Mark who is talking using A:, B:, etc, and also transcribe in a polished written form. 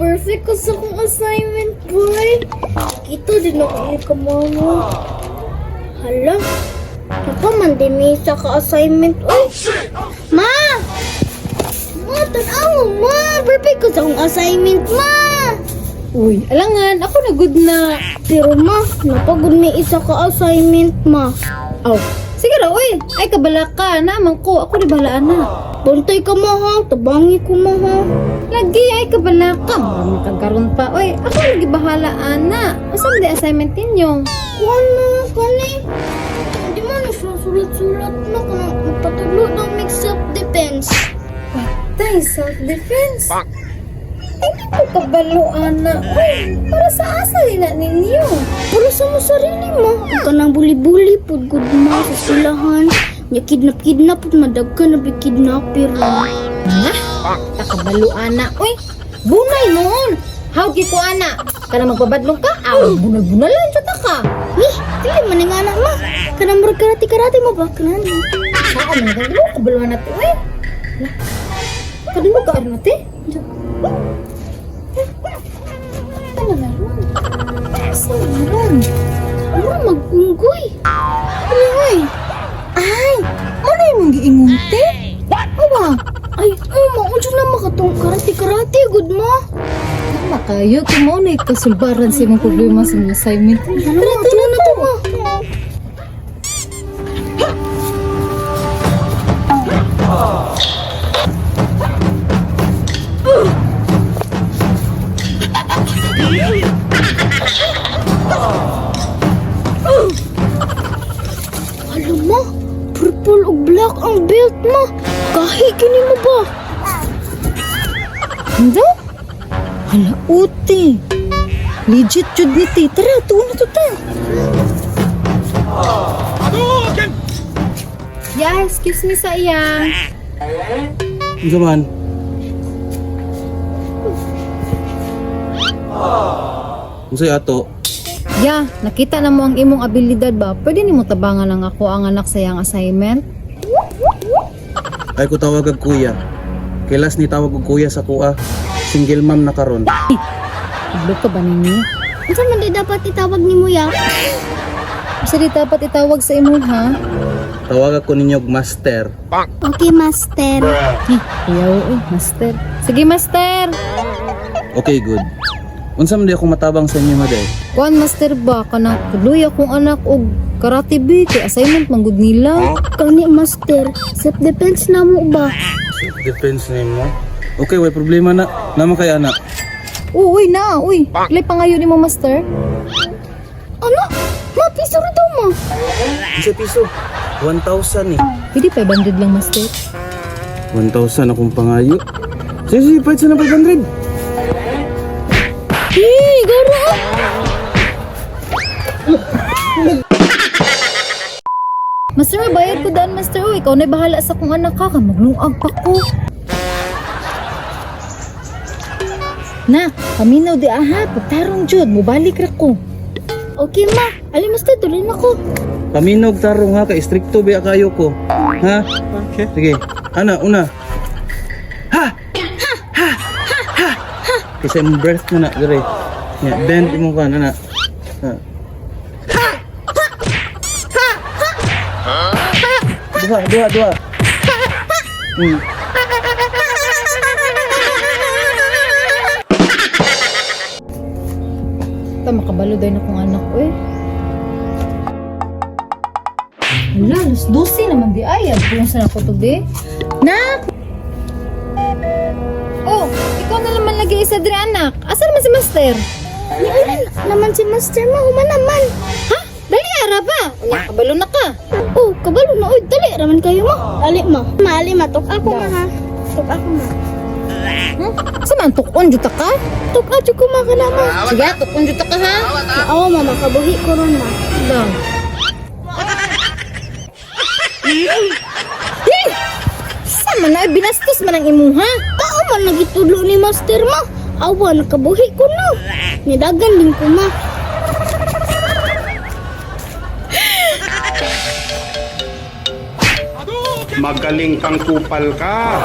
A: perfect ko sa kong assignment, boy. Kita din ako yung kamama. Hala, nakamandimisa ka assignment. Uy, ma! Ma, tanaw mo, ma! Perfect ko sa kong assignment, ma!
B: Uy, alangan, ako na good na.
A: Pero ma, napagod may isa ka assignment, ma.
B: Aw, sige raw, uy. Ay, kabala ka. Naman ko, ako di balaan na.
A: Buntay ka, ma, ha? Tabangi ko, ma, ha?
B: Lagi, ay, kabala ka. Marami kang karoon pa. Uy, ako lagi bahala, ana. Asa ba di assignment ninyo?
A: Ano, kani? Hindi mo na siya sulat-sulat na kung magpataglo ng mix-up defense.
B: Patay, self-defense. Hindi ko kabalo, ana. Uy, para sa asa din na ninyo.
A: Para sa mo sarili mo. Huwag ka nang buli-buli po, good ma, sa silahan. Nya kidnap-kidnap at madag ka na bikidnapper.
B: Ha? Takabalo, ana. Uy, bunay noon. How ko, ana? Kana magpabadlong ka? Aw, bunal-bunalan, tsata ka.
A: Dili man nga anak ma. Kanang murag karate-karate mo ba? Kanang
B: Saan na nagagalo? Kabaluan natin, uy. Kadimo ka, ano natin? Ano na ron? Saan na ron?
A: ano magunggoy?
B: Ano, uy? Ay, ano yung giingunti? Awa,
A: Ay, maunso na makatong karate-karate, good ma.
B: tama kayo. Kumaw na ikasulbaran sa imong problema sa mga assignment.
A: Ano na to ma? Alam mo, purple o black ang belt mo. Kahit kini mo ba?
B: Ano? Hala, uti. Legit jud ni ti. Tara, tuon na to ta. Yeah, excuse me sa iya.
C: Ano man? Ano sa'yo ato?
B: Yeah, nakita na mo ang imong abilidad ba? Pwede nimo tabangan lang ako ang anak sa iyang assignment?
C: Ay ko tawag ag kuya. Kailas ni tawag og kuya sa kuha. Single mom na karon.
B: Iblo ka ba ninyo?
A: Unsa man di dapat itawag ni mo ya?
B: Kasi di dapat itawag sa imo, ha?
C: Tawag ako ninyo og master.
A: Okay, master.
B: Kuyaw, master. Sige, master!
C: Okay, good. Unsa man di ako matabang sa inyo maday?
B: Kuan, master ba? Kana, tuloy akong anak og karate B. Kay assignment manggod nila.
A: Kani master, self-defense na mo ba?
C: Defense name mo. Okay, way problema na. Naman kay anak.
B: Uy, na, uy. Ilay pa ngayon ni mo, master.
A: Ano? Mapiso rin mo.
C: Isa piso. 1,000 eh.
B: Pwede 500 lang, master.
C: 1,000 akong pangayo. Sige, pahit sa na 500.
A: Garo!
B: Master, mabayad ko daan, master. Uy, ikaw na'y bahala sa kong anak ka. Maglungag pa ko. Na, paminaw di aha. Pagtarong jud, mubalik ra ko.
A: Okay ma, ali master, tuloy na ko.
C: Paminog tarong ha, kay stricto ba kayo ko. Ha? Okay. Sige. Ana, una. Ha! Ha! Ha! Ha! Kasi yung breath mo na, dire. Yeah, bend mo ka, ana. Ha. Dua.
B: Ito, makabalo dahil na kong anak ko eh. Wala, alas 12 naman di ay. Kung saan ako to di? Nak! Oh, ikaw na naman lagi isa diri anak. Asa naman si master?
A: Naman si master mo, human naman.
B: Ha? Dali ara ba? Unya, kabalo na ka.
A: Oh, kabalo na, oy, dali, raman kayo mo. Ali ma. Ali ma, tok ako ma ha. Tok ako ma.
B: Sa man, tukon juta ka?
A: Tok ajo ko ma kanama.
B: Sige, tukon juta ka ha?
A: Oo mama, kabuhi ko ron ma.
B: Lang. Sa man na, binastos man ang imuha.
A: Tao man nagitulo ni master ma. Awa, nakabuhi ko na. Nidagan din ko ma.
D: Magaling kang kupal ka.